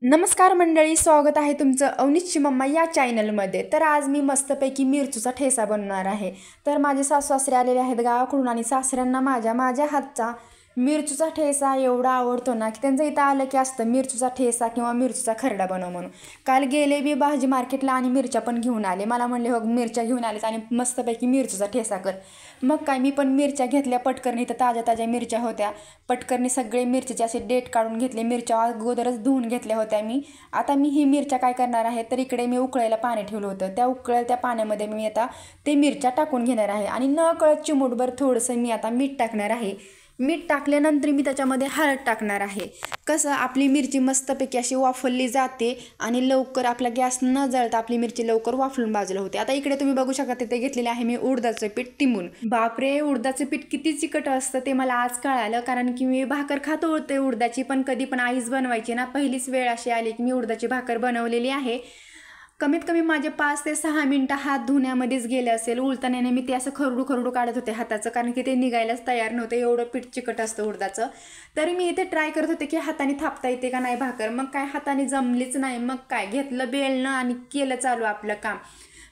नमस्कार मंडळी, स्वागत आहे तुमचं अवनीशची मम्मा या चॅनलमध्ये। तर आज मी मस्तपैकी मिरचीचा ठेचा बनवणार आहे। तर माझे सासू सासरे आलेले आहेत गावाकडून आणि सासऱ्यांना माझ्या हातचा मिरचीचा ठेचा एवढा आवडतो ना की त्यांचं इथं आलं की असतं मिरचीचा ठेचा किंवा मिरचीचा खरडा बनव म्हणून। काल गेले मी भाजी मार्केटला आणि मिरच्या पण घेऊन आले। मला म्हणले हो मिरच्या घेऊन आलेच आणि मस्तपैकी मिरचीचा ठेचा कर। मग काय मी पण मिरच्या घेतल्या पटकरणी, इथं ताज्या मिरच्या होत्या। पटकरणी सगळे मिरचीचे असे डेट काढून घेतले, मिरच्या अगोदरच धुवून घेतल्या होत्या मी। आता मी ही मिरच्या काय करणार आहे, तर इकडे मी उकळायला पाणी ठेवलं होतं, त्या उकळत्या पाण्यामध्ये मी आता ते मिरच्या टाकून घेणार आहे आणि नकळत चिमूटभर थोडंसं मी आता मीठ टाकणार आहे। मीठ टाकल्यानंतर मी त्याच्यामध्ये हळद टाकणार आहे। कसं आपली मिरची मस्तपैकी अशी वाफवली जाते आणि लवकर आपला गॅस न जळता आपली मिरची लवकर वाफलून बाजूला होते। आता इकडे तुम्ही बघू शकता तिथे घेतलेले आहे मी उडदाचं पीठ टिंबून। बापरे, उडदाचं पीठ किती चिकट असतं ते मला आज कळालं, कारण की मी भाकर खात होते उडदाची, पण कधी पण आईच बनवायची ना। पहिलीच वेळ अशी आली की मी उडदाची भाकर बनवलेली आहे। कमीत कमी माझे 5 ते 6 मिनिटं हात धुण्यामध्येच गेले असेल। उलताण्याने मी ते असं खरडू काढत होते हाताचं, कारण की ते निघायलाच तयार नव्हतं, एवढं पीठ चिकट असतं उडदाचं। तरी मी इथे ट्राय करत होते की हाताने थापता येते का नाही भाकर, मग काय हाताने जमलीच नाही। मग काय घेतलं बेलणं आणि केलं चालू आपलं काम।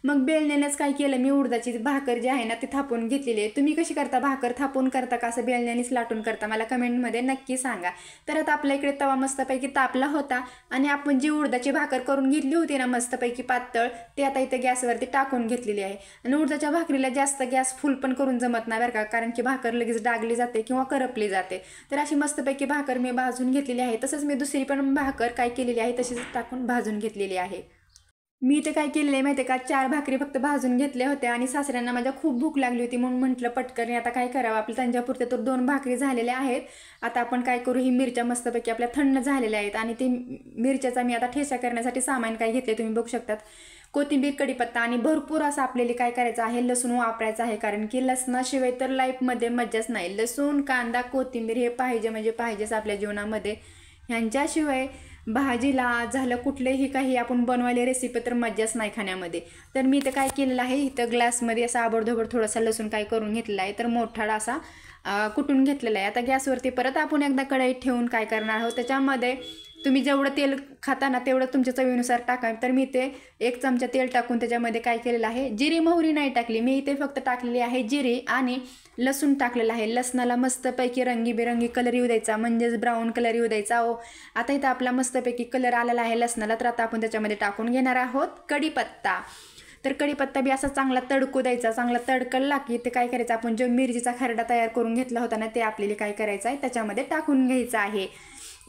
मग बेलण्यानेच काय केलं, मी उडदाची भाकर जी आहे ना ती थापून घेतलेली आहे। तुम्ही कशी करता, भाकर थापून करता का असं बेलण्यानेच लाटून करता, मला कमेंटमध्ये नक्की सांगा। तर आता आपल्या इकडे तवा मस्तपैकी तापला होता आणि आपण जी उडदाची भाकर करून घेतली होती ना मस्तपैकी पातळ, ते आता इथे गॅसवरती टाकून घेतलेली आहे। आणि उडदाच्या भाकरीला जास्त गॅस फुल पण करून जमत नाही बरं का, कारण की भाकर लगेच डागली जाते किंवा करपली जाते। तर अशी मस्तपैकी भाकर मी भाजून घेतलेली आहे। तसंच मी दुसरी पण भाकर काय केलेली आहे तशीच टाकून भाजून घेतलेली आहे। मी इथे काय केलेलं आहे माहिती आहे का, 4 भाकरी फक्त भाजून घेतल्या होत्या आणि सासऱ्यांना माझ्या खूप भूक लागली होती म्हणून म्हटलं पटकन आता काय करावं, आपल्या त्यांच्यापुरते तर 2 भाकरी झालेल्या आहेत। आता आपण काय करू, ही मिरच्या मस्तपैकी आपल्या थंड झालेल्या आहेत आणि ती मिरच्याचा मी आता ठेचा करण्यासाठी सामान काय घेतले तुम्ही बघू शकतात। कोथिंबीर, कढीपत्ता आणि भरपूर असं आपल्याला काय करायचं आहे, लसूण वापरायचं आहे, कारण की लसणाशिवाय तर लाईफमध्ये मज्जाच नाही। लसूण, कांदा, कोथिंबीर हे पाहिजे म्हणजे पाहिजेच आपल्या जीवनामध्ये। ह्यांच्याशिवाय भाजीला झालं कुठलेही काही आपण बनवायला रेसिपी तर मज्जाच नाही खाण्यामध्ये। तर मी इथं काय केलेलं आहे, इथं ग्लासमध्ये असा आबडधोबड थोडासा लसूण काय करून घेतलेला आहे, तर मोठाडा असा कुटून घेतलेला आहे। आता गॅसवरती परत आपण एकदा कढईत ठेवून काय करणार आहोत, त्याच्यामध्ये तुम्ही जेवढं तेल खाता ना तेवढं तुमच्या चवीनुसार टाका। तर मी इथे 1 चमचा तेल टाकून त्याच्यामध्ये काय केलेलं आहे, जिरी मोहरी नाही टाकली मी, इथे फक्त टाकलेली आहे जिरी आणि लसूण टाकलेला आहे। लसणाला मस्तपैकी रंगीबेरंगी कलर येऊ द्यायचा, म्हणजेच ब्राऊन कलर येऊ द्यायचा। आता इथं आपला मस्तपैकी कलर आलेला आहे लसणाला, तर आता आपण त्याच्यामध्ये टाकून घेणार आहोत कढीपत्ता। तर कढीपत्ता बी असा चांगला तडकू द्यायचा, चांगला तडकला की ते काय करायचं, आपण जो मिरचीचा खरडा तयार करून घेतला होता ना ते आपल्याला काय करायचं आहे त्याच्यामध्ये टाकून घ्यायचं आहे।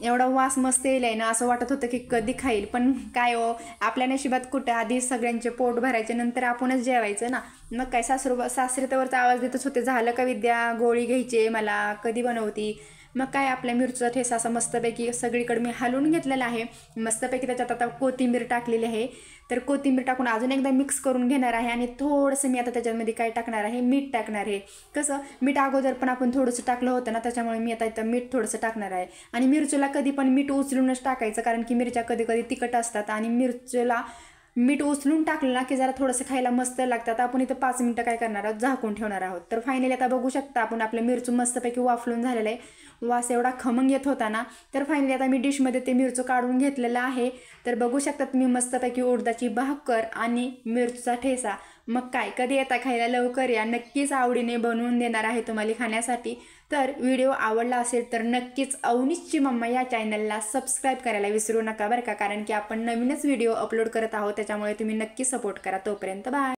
एवढा वास मस्त येईल आहे ना, असं वाटत होतं की कधी खाईल, पण काय हो आपल्या नशिबात कुठं, आधी सगळ्यांचे पोट भरायचे नंतर आपणच जेवायचं ना। मग काय सासरे त्यावरचा आवाज देतच होते, झालं का विद्या, गोळी घ्यायची मला, कधी बनवती। मग काय आपल्या मिरचीचा ठेचा असा मस्तपैकी सगळीकडे मी हलवून घेतलेला आहे। मस्तपैकी त्याच्यात आता कोथिंबीर टाकलेली आहे, तर कोथिंबीर टाकून अजून एकदा मिक्स करून घेणार आहे आणि थोडंसं मी आता त्याच्यामध्ये काय टाकणार आहे, मीठ टाकणार आहे। कसं मीठ अगोदर पण आपण थोडंसं टाकलं होतं ना, त्याच्यामुळे मी आता इथं मीठ थोडंसं टाकणार आहे। आणि मिरचीला कधी पण मीठ उचलूनच टाकायचं, कारण की मिरच्या कधी कधी तिखट असतात आणि मिरचीला मीठ उचलून टाकलं ना की जरा थोडंसं खायला मस्त लागतात। आपण इथं 5 मिनिटं काय करणार आहोत, झाकून ठेवणार आहोत। तर फायनली आता बघू शकता आपण आपलं मिरचू मस्तपैकी वाफलून झालेलं आहे, वास एवढा खमंग येत होता ना। तर फायनली आता मी डिशमध्ये ते मिरचू काढून घेतलेलं आहे। तर बघू शकता तुम्ही मस्तपैकी उडदाची भाकर आणि मिरचीचा ठेचा। मग काय, कधी येता खायला, लवकर या, नक्कीच आवडीने बनवून देणार आहे तुम्हाला खाण्यासाठी। तर व्हिडिओ आवडला असेल तर नक्कीच अवनीशची मम्मा या चॅनलला सबस्क्राईब करायला विसरू नका बरं का, कारण की आपण नवीनच व्हिडिओ अपलोड करत आहोत, त्याच्यामुळे तुम्ही नक्की सपोर्ट करा। तोपर्यंत बाय।